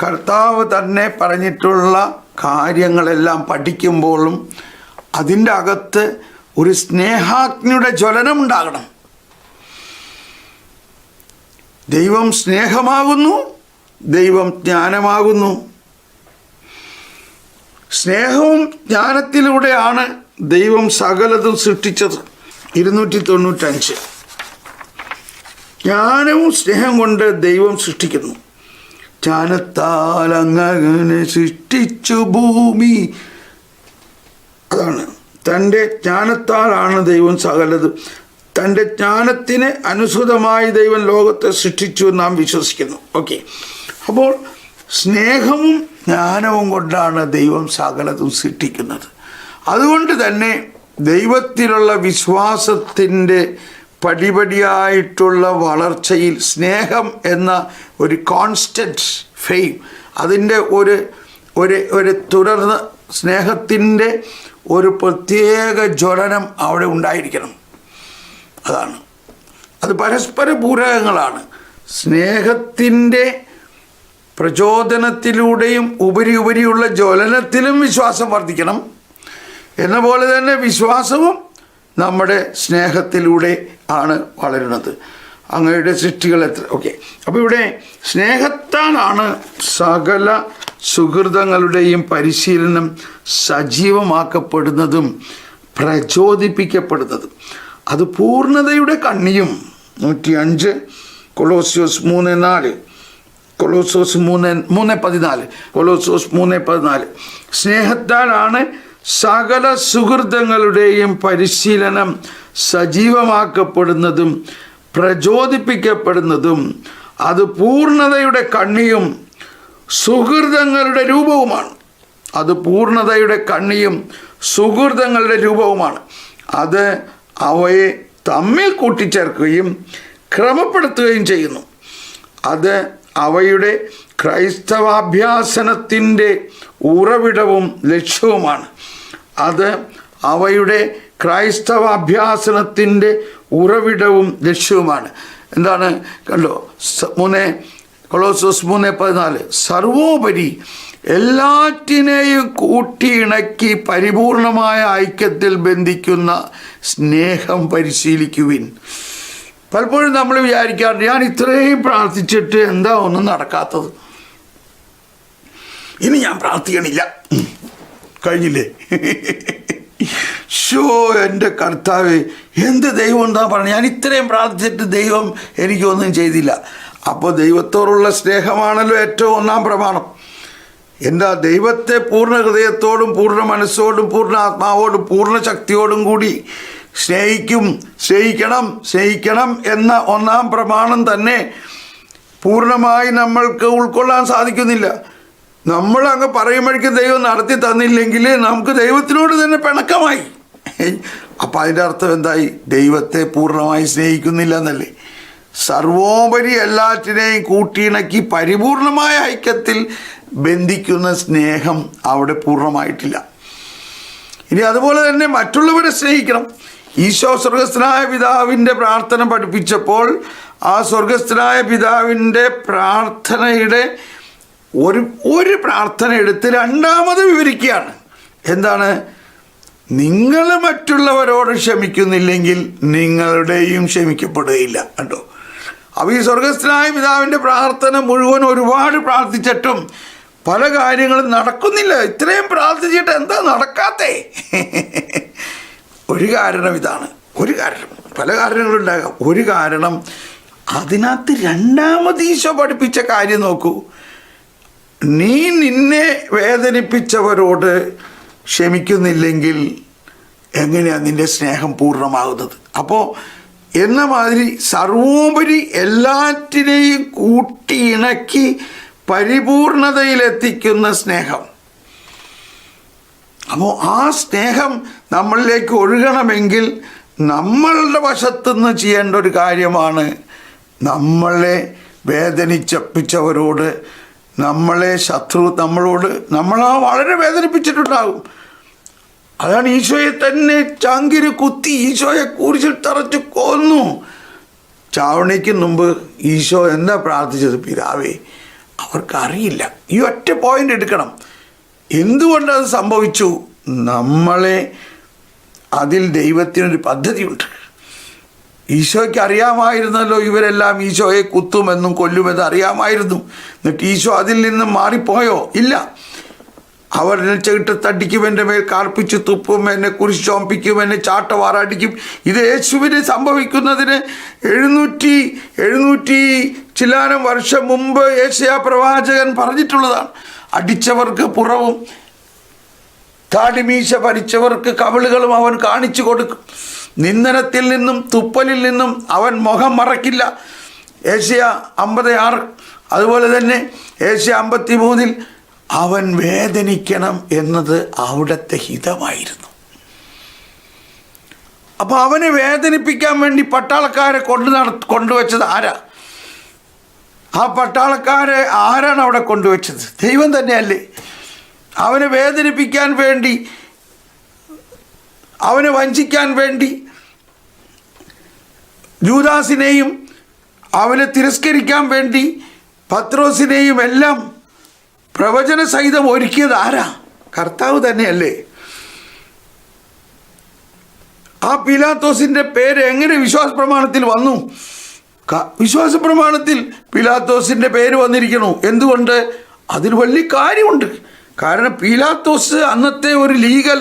കർത്താവ് തന്നെ പറഞ്ഞിട്ടുള്ള കാര്യങ്ങളെല്ലാം പഠിക്കുമ്പോഴും അതിൻ്റെ അകത്ത് ഒരു സ്നേഹാഗ്നിയുടെ ജ്വലനം ഉണ്ടാകണം. ദൈവം സ്നേഹമാകുന്നു, ദൈവം ജ്ഞാനമാകുന്നു. സ്നേഹവും ജ്ഞാനത്തിലൂടെയാണ് ദൈവം സകലതും സൃഷ്ടിച്ചത്. 295 ജ്ഞാനവും സ്നേഹം കൊണ്ട് ദൈവം സൃഷ്ടിക്കുന്നു. ജ്ഞാനത്താൽ അങ്ങനെ സൃഷ്ടിച്ചു ഭൂമി. അതാണ്, തൻ്റെ ജ്ഞാനത്താലാണ് ദൈവം സകലതും. തൻ്റെ ജ്ഞാനത്തിന് അനുസൃതമായി ദൈവം ലോകത്തെ സൃഷ്ടിച്ചു എന്ന് നാം വിശ്വസിക്കുന്നു. ഓക്കെ, അപ്പോൾ സ്നേഹവും ജ്ഞാനവും കൊണ്ടാണ് ദൈവം സകലതും സൃഷ്ടിക്കുന്നത്. അതുകൊണ്ട് തന്നെ ദൈവത്തിലുള്ള വിശ്വാസത്തിൻ്റെ പടിപടിയായിട്ടുള്ള വളർച്ചയിൽ സ്നേഹം എന്ന ഒരു കോൺസ്റ്റൻറ്റ് ഫെയിം, അതിൻ്റെ ഒരു തുടർന്ന് സ്നേഹത്തിൻ്റെ ഒരു പ്രത്യേക ജ്വലനം അവിടെ ഉണ്ടായിരിക്കണം. അതാണ്, അത് പരസ്പര പൂരകങ്ങളാണ്. സ്നേഹത്തിൻ്റെ പ്രചോദനത്തിലൂടെയും ഉപരിയുള്ള ജ്വലനത്തിലും വിശ്വാസം വർദ്ധിക്കണം. എന്ന പോലെ തന്നെ വിശ്വാസവും നമ്മുടെ സ്നേഹത്തിലൂടെ ആണ് വളരുന്നത്. അങ്ങയുടെ സൃഷ്ടികൾ എത്ര ഓക്കെ. അപ്പോൾ ഇവിടെ സ്നേഹത്താലാണ് സകല സുഹൃതങ്ങളുടെയും പരിശീലനം സജീവമാക്കപ്പെടുന്നതും പ്രചോദിപ്പിക്കപ്പെടുന്നതും. അത് പൂർണ്ണതയുടെ കണ്ണിയും. 105 കൊളോസ്യോസ് 3:4, കൊളോസോസ് 3:14. സ്നേഹത്താലാണ് സകല സുഹൃതങ്ങളുടെയും പരിശീലനം സജീവമാക്കപ്പെടുന്നതും പ്രചോദിപ്പിക്കപ്പെടുന്നതും. അത് പൂർണ്ണതയുടെ കണ്ണിയും സുഹൃതങ്ങളുടെ രൂപവുമാണ്. അത് പൂർണ്ണതയുടെ കണ്ണിയും സുഹൃതങ്ങളുടെ രൂപവുമാണ്. അത് അവയെ തമ്മിൽ കൂട്ടിച്ചേർക്കുകയും ക്രമപ്പെടുത്തുകയും ചെയ്യുന്നു. അത് അവയുടെ ക്രൈസ്തവാഭ്യാസനത്തിൻ്റെ ഉറവിടവും ലക്ഷ്യവുമാണ്. അത് അവയുടെ ക്രൈസ്തവാഭ്യാസനത്തിൻ്റെ ഉറവിടവും ലക്ഷ്യവുമാണ്. എന്താണ് കണ്ടോ? കൊളോസോസ് 3:14 സർവോപരി എല്ലാറ്റിനെയും കൂട്ടിയിണക്കി പരിപൂർണമായ ഐക്യത്തിൽ ബന്ധിക്കുന്ന സ്നേഹം പരിശീലിക്കുവിൻ. പലപ്പോഴും നമ്മൾ വിചാരിക്കാറുണ്ട്, ഞാൻ ഇത്രയും പ്രാർത്ഥിച്ചിട്ട് എന്താ ഒന്നും നടക്കാത്തത്, ഇനി ഞാൻ പ്രാർത്ഥിക്കണില്ല, കഴിഞ്ഞില്ലേ? എൻ്റെ കർത്താവ്, എന്ത് ദൈവം എന്താ പറഞ്ഞു, ഞാൻ ഇത്രയും പ്രാർത്ഥിച്ചിട്ട് ദൈവം എനിക്കൊന്നും ചെയ്തില്ല. അപ്പോൾ ദൈവത്തോടുള്ള സ്നേഹമാണല്ലോ ഏറ്റവും ഒന്നാം പ്രമാണം. എന്താ? ദൈവത്തെ പൂർണ്ണ ഹൃദയത്തോടും പൂർണ്ണ മനസ്സോടും പൂർണ്ണ ആത്മാവോടും പൂർണ്ണ ശക്തിയോടും കൂടി സ്നേഹിക്കണം എന്ന ഒന്നാം പ്രമാണം തന്നെ പൂർണ്ണമായി നമ്മൾക്ക് ഉൾക്കൊള്ളാൻ സാധിക്കുന്നില്ല. നമ്മൾ അങ്ങ് പറയുമ്പോഴേക്കും ദൈവം നടത്തി തന്നില്ലെങ്കിൽ നമുക്ക് ദൈവത്തിനോട് തന്നെ പിണക്കമായി. അപ്പം അതിൻ്റെ അർത്ഥം എന്തായി? ദൈവത്തെ പൂർണ്ണമായി സ്നേഹിക്കുന്നില്ല എന്നല്ലേ? സർവോപരി എല്ലാറ്റിനെയും കൂട്ടിയിണക്കി പരിപൂർണമായ ഐക്യത്തിൽ ബന്ധിക്കുന്ന സ്നേഹം അവിടെ പൂർണ്ണമായിട്ടില്ല. ഇനി അതുപോലെ തന്നെ മറ്റുള്ളവരെ സ്നേഹിക്കണം. ഈശോ സ്വർഗസ്ഥനായ പിതാവിൻ്റെ പ്രാർത്ഥന പഠിപ്പിച്ചപ്പോൾ ആ സ്വർഗസ്ഥനായ പിതാവിൻ്റെ പ്രാർത്ഥനയുടെ ഒരു പ്രാർത്ഥന എടുത്ത് രണ്ടാമത് വിവരിക്കുകയാണ്. എന്താണ്? നിങ്ങൾ മറ്റുള്ളവരോട് ക്ഷമിക്കുന്നില്ലെങ്കിൽ നിങ്ങളുടെയും ക്ഷമിക്കപ്പെടുകയില്ല. കണ്ടോ? അപ്പോൾ ഈ സ്വർഗസ്ഥനായ പിതാവിൻ്റെ പ്രാർത്ഥന മുഴുവൻ ഒരുപാട് പ്രാർത്ഥിച്ചിട്ടും പല കാര്യങ്ങളും നടക്കുന്നില്ല. ഇത്രയും പ്രാർത്ഥിച്ചിട്ട് എന്താ നടക്കാത്തേ? ഒരു കാരണം ഇതാണ്. ഒരു കാരണം, പല കാരണങ്ങളുണ്ടാകാം. ഒരു കാരണം, അതിനകത്ത് രണ്ടാമത് ഈശോ പഠിപ്പിച്ച കാര്യം നോക്കൂ. നീ നിന്നെ വേദനിപ്പിച്ചവരോട് ക്ഷമിക്കുന്നില്ലെങ്കിൽ എങ്ങനെയാണ് നിൻ്റെ സ്നേഹം പൂർണ്ണമാകുന്നത്? അപ്പോൾ എന്ന മാതിരി സർവോപരി എല്ലാറ്റിനെയും കൂട്ടിയിണക്കി പരിപൂർണതയിലെത്തിക്കുന്ന സ്നേഹം. അപ്പോൾ ആ സ്നേഹം നമ്മളിലേക്ക് ഒഴുകണമെങ്കിൽ നമ്മളുടെ വശത്തുനിന്ന് ചെയ്യേണ്ട ഒരു കാര്യമാണ് നമ്മളെ വേദനിച്ചപ്പിച്ചവരോട്, നമ്മളെ വളരെ വേദനിപ്പിച്ചിട്ടുണ്ടാകും. അതാണ് ഈശോയെ തന്നെ ചങ്കിന് കുത്തി ഈശോയെ കുരിശിൽ തറച്ച് കൊന്നു. ചാവണിക്ക് മുമ്പ് ഈശോ എന്താ പ്രാർത്ഥിച്ചത്? പിതാവേ, അവർക്കറിയില്ല. ഈ ഒറ്റ പോയിന്റ് എടുക്കണം. എന്തുകൊണ്ടത് സംഭവിച്ചു? നമ്മളെ അതിൽ ദൈവത്തിനൊരു പദ്ധതിയുണ്ട്. ഈശോയ്ക്ക് അറിയാമായിരുന്നല്ലോ ഇവരെല്ലാം ഈശോയെ കുത്തുമെന്നും കൊല്ലുമെന്നും അറിയാമായിരുന്നു. എന്നിട്ട് ഈശോ അതിൽ നിന്നും മാറിപ്പോയോ? ഇല്ല. അവർ എന്നെ ചെകിട്ട് തട്ടിക്കും, എൻ്റെ മേൽ കാർപ്പിച്ച് തുപ്പും, എന്നെ കുരിശ് ചോമ്പിക്കും, എന്നെ ചാട്ടവാറടിക്കും. ഇത് യേശുവിന് സംഭവിക്കുന്നതിന് 700 ചില്ലാനം വർഷം മുമ്പ് യേശയ്യാ പ്രവാചകൻ പറഞ്ഞിട്ടുള്ളതാണ്. അടിച്ചവർക്ക് പുറവും താടിമീശ ഭരിച്ചവർക്ക് കവിളുകളും അവൻ കാണിച്ചു കൊടുക്കും. നിന്ദനത്തിൽ നിന്നും തുപ്പലിൽ നിന്നും അവൻ മുഖം മറക്കില്ല. യേശയ്യാ 56. അതുപോലെ തന്നെ യേശയ്യാ 53 അവൻ വേദനിക്കണം എന്നത് അവിടുത്തെ ഹിതമായിരുന്നു. അപ്പോൾ അവനെ വേദനിപ്പിക്കാൻ വേണ്ടി പട്ടാളക്കാരെ കൊണ്ടുവച്ചത് ആരാ? ആ പട്ടാളക്കാരെ ആരാണ് അവിടെ കൊണ്ടുവച്ചത്? ദൈവം തന്നെയല്ലേ? അവനെ വേദനിപ്പിക്കാൻ വേണ്ടി, അവനെ വഞ്ചിക്കാൻ വേണ്ടി ജൂദാസിനെയും അവനെ തിരസ്കരിക്കാൻ വേണ്ടി പത്രോസിനെയും എല്ലാം പ്രവചന സഹിതം ഒരുക്കിയത് ആരാ? കർത്താവ് തന്നെയല്ലേ? ആ പീലാത്തോസിൻ്റെ പേര് എങ്ങനെ വിശ്വാസ പ്രമാണത്തിൽ വന്നു? വിശ്വാസ പ്രമാണത്തിൽ പീലാത്തോസിൻ്റെ പേര് വന്നിരിക്കണു. എന്തുകൊണ്ട്? അതിന് വലിയ കാര്യമുണ്ട്. കാരണം പീലാത്തോസ് അന്നത്തെ ഒരു ലീഗൽ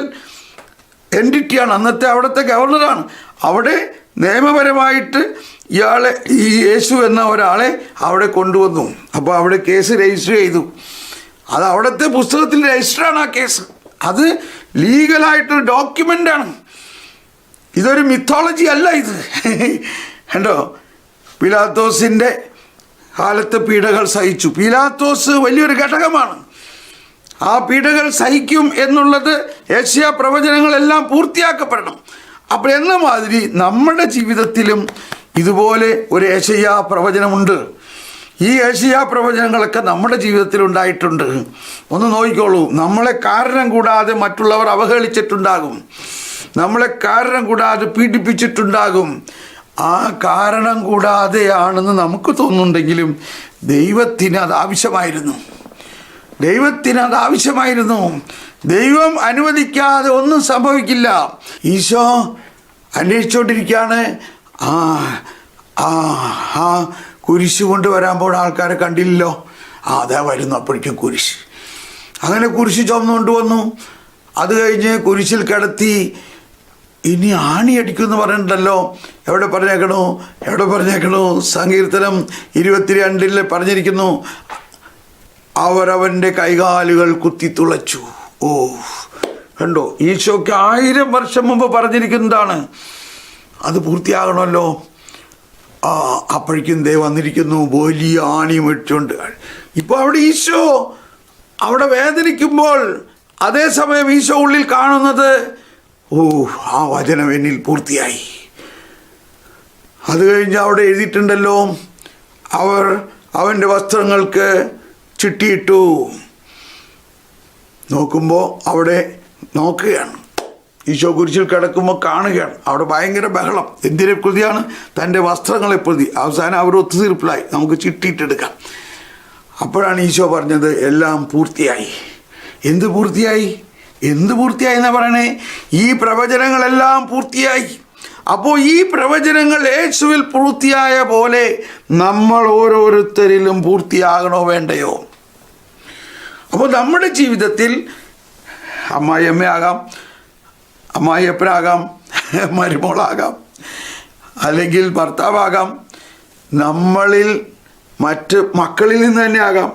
എൻറ്റിറ്റിയാണ്, അന്നത്തെ അവിടുത്തെ ഗവർണറാണ്. അവിടെ നിയമപരമായിട്ട് ഇയാളെ, ഈ യേശു എന്ന ഒരാളെ അവിടെ കൊണ്ടുവന്നു. അപ്പോൾ അവിടെ കേസ് രജിസ്റ്റർ ചെയ്തു. അത് അവിടുത്തെ പുസ്തകത്തിൽ രജിസ്റ്ററാണ് ആ കേസ്. അത് ലീഗലായിട്ടൊരു ഡോക്യുമെൻ്റാണ്. ഇതൊരു മിത്തോളജി അല്ല ഇത്. കണ്ടോ, പീലാത്തോസിൻ്റെ കാലത്ത് പീഡകൾ സഹിച്ചു. പീലാത്തോസ് വലിയൊരു ഘടകമാണ്. ആ പീഡകൾ സഹിക്കും എന്നുള്ളത് യെശയ്യാ പ്രവചനങ്ങളെല്ലാം പൂർത്തിയാക്കപ്പെടണം. അപ്പോൾ എന്ന മാതിരി നമ്മുടെ ജീവിതത്തിലും ഇതുപോലെ ഒരു യെശയ്യാ പ്രവചനമുണ്ട്. ഈ യെശയ്യാ പ്രവചനങ്ങളൊക്കെ നമ്മുടെ ജീവിതത്തിൽ ഉണ്ടായിട്ടുണ്ട്. ഒന്ന് നോക്കിക്കോളൂ. നമ്മളെ കാരണം കൂടാതെ മറ്റുള്ളവർ അവഹേളിച്ചിട്ടുണ്ടാകും, നമ്മളെ കാരണം കൂടാതെ പീഡിപ്പിച്ചിട്ടുണ്ടാകും. ആ കാരണം കൂടാതെയാണെന്ന് നമുക്ക് തോന്നുന്നുണ്ടെങ്കിലും ദൈവത്തിന് അത് ആവശ്യമായിരുന്നു. ദൈവത്തിന് അത് ആവശ്യമായിരുന്നു. ദൈവം അനുവദിക്കാതെ ഒന്നും സംഭവിക്കില്ല. ഈശോ അന്വേഷിച്ചുകൊണ്ടിരിക്കുകയാണ്. ആ കുരിശ് കൊണ്ടുവരാൻ പോണ ആൾക്കാരെ കണ്ടില്ലല്ലോ. അതാ വരുന്നു. അപ്പോഴേക്കും കുരിശ്. അങ്ങനെ കുരിശ് ചുമന്നുകൊണ്ട് വന്നു. അത് കഴിഞ്ഞ് കുരിശിൽ കിടത്തി. ഇനി ആണിയടിക്കുമെന്ന് പറഞ്ഞിട്ടുണ്ടല്ലോ. എവിടെ പറഞ്ഞേക്കണു? സങ്കീർത്തനം 22 പറഞ്ഞിരിക്കുന്നു, അവരവൻ്റെ കൈകാലുകൾ കുത്തിത്തുളച്ചു. ഓ, കണ്ടോ, ഈശോയ്ക്ക് 1000 വർഷം മുമ്പ് പറഞ്ഞിരിക്കുന്നതാണ്. അത് പൂർത്തിയാകണമല്ലോ. അപ്പോഴേക്കും ദേ വന്നിരിക്കുന്നു വലിയ ആണിയും ഇട്ടുകൊണ്ട്. ഇപ്പോൾ അവിടെ ഈശോ അവിടെ വേദനിക്കുമ്പോൾ അതേസമയം ഈശോ ഉള്ളിൽ കാണുന്നത്, ഓ, ആ വചനം എന്നിൽ പൂർത്തിയായി. അത് കഴിഞ്ഞ് അവിടെ എഴുതിയിട്ടുണ്ടല്ലോ, അവൻ്റെ വസ്ത്രങ്ങൾക്ക് ചിട്ടിയിട്ടു. നോക്കുമ്പോൾ അവിടെ നോക്കുകയാണ്. ഈശോ കുരിശിൽ കിടക്കുമ്പോൾ കാണുകയാണ്. അവിടെ ഭയങ്കര ബഹളം. എന്തിനെ പ്രതിയാണ്? തൻ്റെ വസ്ത്രങ്ങളെ പ്രതി. അവസാനം അവർ ഒത്തുതീർപ്പിലായി, നമുക്ക് ചിട്ടിയിട്ടെടുക്കാം. അപ്പോഴാണ് ഈശോ പറഞ്ഞത്, എല്ലാം പൂർത്തിയായി. എന്ത് പൂർത്തിയായി എന്നാ പറയണേ? ഈ പ്രവചനങ്ങളെല്ലാം പൂർത്തിയായി. അപ്പോൾ ഈ പ്രവചനങ്ങൾ യേശുവിൽ പൂർത്തിയായ പോലെ നമ്മൾ ഓരോരുത്തരിലും പൂർത്തിയാകണോ വേണ്ടയോ? അപ്പോൾ നമ്മുടെ ജീവിതത്തിൽ അമ്മായിയമ്മയാകാം, അമ്മായിയപ്പനാകാം, മരുമോളാകാം, അല്ലെങ്കിൽ ഭർത്താവാകാം, നമ്മളിൽ മറ്റ് മക്കളിൽ നിന്ന് തന്നെ ആകാം,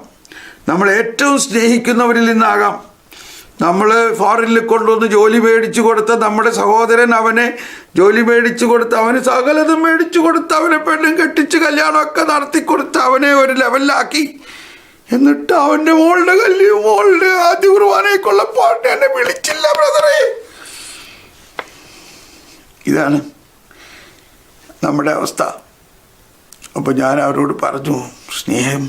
നമ്മൾ ഏറ്റവും സ്നേഹിക്കുന്നവരിൽ നിന്നാകാം. നമ്മൾ ഫോറിനിൽ കൊണ്ടുവന്ന് ജോലി മേടിച്ചു കൊടുത്ത നമ്മുടെ സഹോദരൻ, അവനെ ജോലി മേടിച്ചു കൊടുത്ത്, അവന് സകലതും മേടിച്ചു കൊടുത്ത്, അവനെ പെണ്ണും കെട്ടിച്ച് കല്യാണമൊക്കെ നടത്തിക്കൊടുത്ത് അവനെ ഒരു ലെവലിലാക്കി. എന്നിട്ട് അവൻ്റെ മോളുടെ ആദ്യ കുർബാനയ്ക്കുള്ള പാട്ട് എന്നെ വിളിച്ചില്ല ബ്രദറെ. ഇതാണ് നമ്മുടെ അവസ്ഥ. അപ്പോൾ ഞാൻ അവരോട് പറഞ്ഞു, സ്നേഹം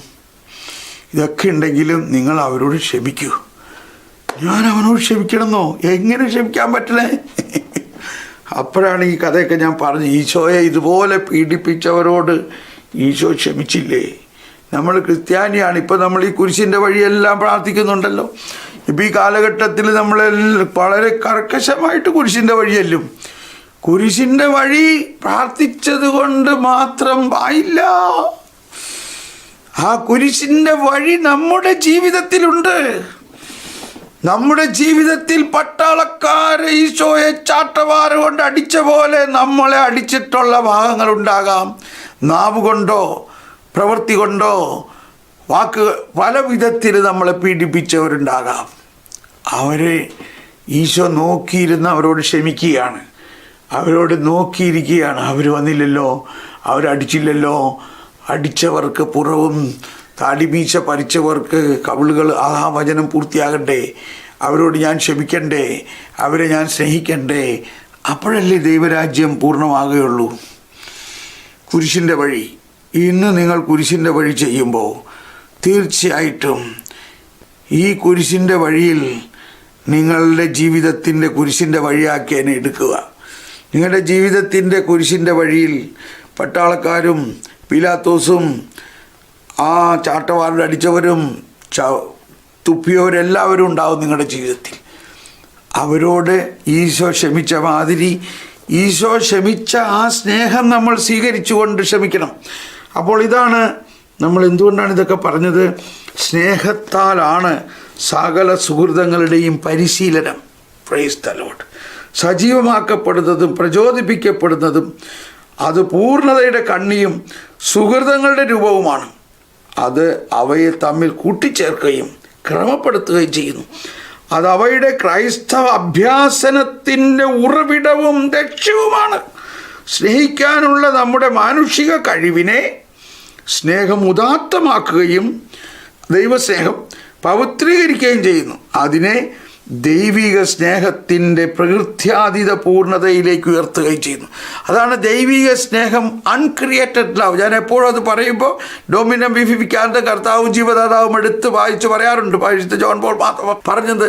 ഇതൊക്കെ ഉണ്ടെങ്കിലും നിങ്ങൾ അവരോട് ക്ഷമിക്കൂ. ഞാൻ അവനോട് ക്ഷമിക്കണമെന്നോ? എങ്ങനെ ക്ഷമിക്കാൻ പറ്റണേ? അപ്പോഴാണ് ഈ കഥയൊക്കെ ഞാൻ പറഞ്ഞു. ഈശോയെ ഇതുപോലെ പീഡിപ്പിച്ചവരോട് ഈശോ ക്ഷമിച്ചില്ലേ? നമ്മൾ ക്രിസ്ത്യാനിയാണ്. ഇപ്പോൾ നമ്മൾ ഈ കുരിശിൻ്റെ വഴിയെല്ലാം പ്രാർത്ഥിക്കുന്നുണ്ടല്ലോ. ഇപ്പോൾ ഈ കാലഘട്ടത്തിൽ നമ്മൾ വളരെ കർക്കശമായിട്ട് കുരിശിൻ്റെ വഴിയല്ലും. കുരിശിൻ്റെ വഴി പ്രാർത്ഥിച്ചത് കൊണ്ട് മാത്രം ആയില്ല. ആ കുരിശിൻ്റെ വഴി നമ്മുടെ ജീവിതത്തിലുണ്ട്. നമ്മുടെ ജീവിതത്തിൽ പട്ടാളക്കാരെ ഈശോയെ ചാട്ടവാറ് കൊണ്ട് അടിച്ച പോലെ നമ്മളെ അടിച്ചിട്ടുള്ള ഭാഗങ്ങളുണ്ടാകാം. നാവ് കൊണ്ടോ പ്രവൃത്തി കൊണ്ടോ വാക്ക് പല വിധത്തിൽ നമ്മളെ പീഡിപ്പിച്ചവരുണ്ടാകാം. അവരെ ഈശോ നോക്കിയിരുന്ന് അവരോട് ക്ഷമിക്കുകയാണ്, അവരോട് നോക്കിയിരിക്കുകയാണ്. അവർ വന്നില്ലല്ലോ, അവരടിച്ചില്ലല്ലോ. അടിച്ചവർക്ക് പുറവും താടിമീശ പരിച്ചവർക്ക് കവിളുകൾ, ആ വചനം പൂർത്തിയാകണ്ടേ? അവരോട് ഞാൻ ക്ഷമിക്കണ്ടേ? അവരെ ഞാൻ സ്നേഹിക്കണ്ടേ? അപ്പോഴല്ലേ ദൈവരാജ്യം പൂർണ്ണമാകുകയുള്ളൂ. കുരിശിൻ്റെ വഴി, ഇന്ന് നിങ്ങൾ കുരിശിൻ്റെ വഴി ചെയ്യുമ്പോൾ തീർച്ചയായിട്ടും ഈ കുരിശിൻ്റെ വഴിയിൽ നിങ്ങളുടെ ജീവിതത്തിൻ്റെ കുരിശിൻ്റെ വഴിയാക്കി എന്നെ എടുക്കുക. നിങ്ങളുടെ ജീവിതത്തിൻ്റെ കുരിശിൻ്റെ വഴിയിൽ പട്ടാളക്കാരും പീലാത്തോസും ആ ചാട്ടവാറിൽ അടിച്ചവരും തുപ്പിയവരെല്ലാവരും ഉണ്ടാവും നിങ്ങളുടെ ജീവിതത്തിൽ. അവരോട് ഈശോ ക്ഷമിച്ച മാതിരി ഈശോ ക്ഷമിച്ച ആ സ്നേഹം നമ്മൾ സ്വീകരിച്ചുകൊണ്ട് ക്ഷമിക്കണം. അപ്പോൾ ഇതാണ് നമ്മൾ എന്തുകൊണ്ടാണ് ഇതൊക്കെ പറഞ്ഞത്? സ്നേഹത്താലാണ് സകല സുഹൃതങ്ങളുടെയും പരിശീലനം. Praise the lord. സജീവമാക്കപ്പെടുന്നതും പ്രചോദിപ്പിക്കപ്പെടുന്നതും അത് പൂർണ്ണതയുടെ കണ്ണിയും സുഹൃതങ്ങളുടെ രൂപവുമാണ്. അത് അവയെ തമ്മിൽ കൂട്ടിച്ചേർക്കുകയും ക്രമപ്പെടുത്തുകയും ചെയ്യുന്നു. അത് അവയുടെ ക്രൈസ്തവ അഭ്യാസനത്തിൻ്റെ ഉറവിടവും ലക്ഷ്യവുമാണ്. സ്നേഹിക്കാനുള്ള നമ്മുടെ മാനുഷിക കഴിവിനെ സ്നേഹം ഉദാത്തമാക്കുകയും ദൈവസ്നേഹം പവിത്രീകരിക്കുകയും ചെയ്യുന്നു. അതിനെ ദൈവിക സ്നേഹത്തിൻ്റെ പ്രകൃത്യാതീത പൂർണ്ണതയിലേക്ക് ഉയർത്തുകയും ചെയ്യുന്നു. അതാണ് ദൈവിക സ്നേഹം, അൺക്രിയേറ്റഡ് ലവ്. ഞാൻ എപ്പോഴും അത് പറയുമ്പോൾ ഡൊമിനം വിഭിക്കാൻ്റെ കർത്താവും ജീവദാതാവും എടുത്ത് വായിച്ച് പറയാറുണ്ട്. വായിച്ച ജോൺ പോൾ മാത്രം പറഞ്ഞത്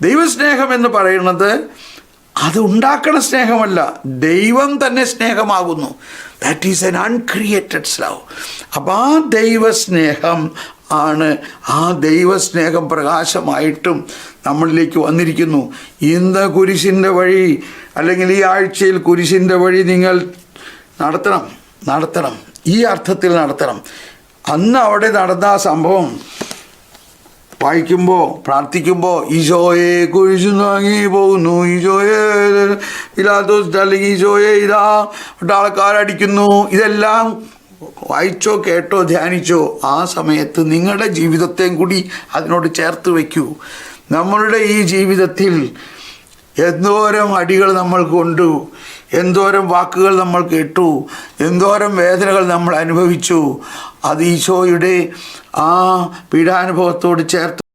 ദൈവസ്നേഹം എന്ന് പറയുന്നത് അത് ഉണ്ടാക്കണ സ്നേഹമല്ല, ദൈവം തന്നെ സ്നേഹമാകുന്നു. That is an uncreated love. അപ്പോൾ ആ ദൈവസ്നേഹം ആണ്, ആ ദൈവസ്നേഹം പ്രകാശമായിട്ടും നമ്മളിലേക്ക് വന്നിരിക്കുന്നു. ഇന്ന് കുരിശിൻ്റെ വഴി, അല്ലെങ്കിൽ ഈ ആഴ്ചയിൽ കുരിശിൻ്റെ വഴി നിങ്ങൾ നടത്തണം, ഈ അർത്ഥത്തിൽ നടത്തണം. അന്ന് അവിടെ നടന്ന ആ സംഭവം വായിക്കുമ്പോൾ, പ്രാർത്ഥിക്കുമ്പോൾ, ഈശോയെ കുരിശു വാങ്ങി പോകുന്നു, ഈശോയെ ഇല്ലാത്ത, അല്ലെങ്കിൽ ഈശോയെ ഇതാ പട്ടാളക്കാരടിക്കുന്നു, ഇതെല്ലാം വായിച്ചോ കേട്ടോ ധ്യാനിച്ചോ ആ സമയത്ത് നിങ്ങളുടെ ജീവിതത്തെയും കൂടി അതിനോട് ചേർത്ത് വയ്ക്കൂ. നമ്മളുടെ ഈ ജീവിതത്തിൽ എന്തോരം അടികൾ നമ്മൾ കൊണ്ടു, എന്തോരം വാക്കുകൾ നമ്മൾ കേട്ടു, എന്തോരം വേദനകൾ നമ്മൾ അനുഭവിച്ചു. അത് ഈശോയുടെ ആ പീഡാനുഭവത്തോട് ചേർത്ത്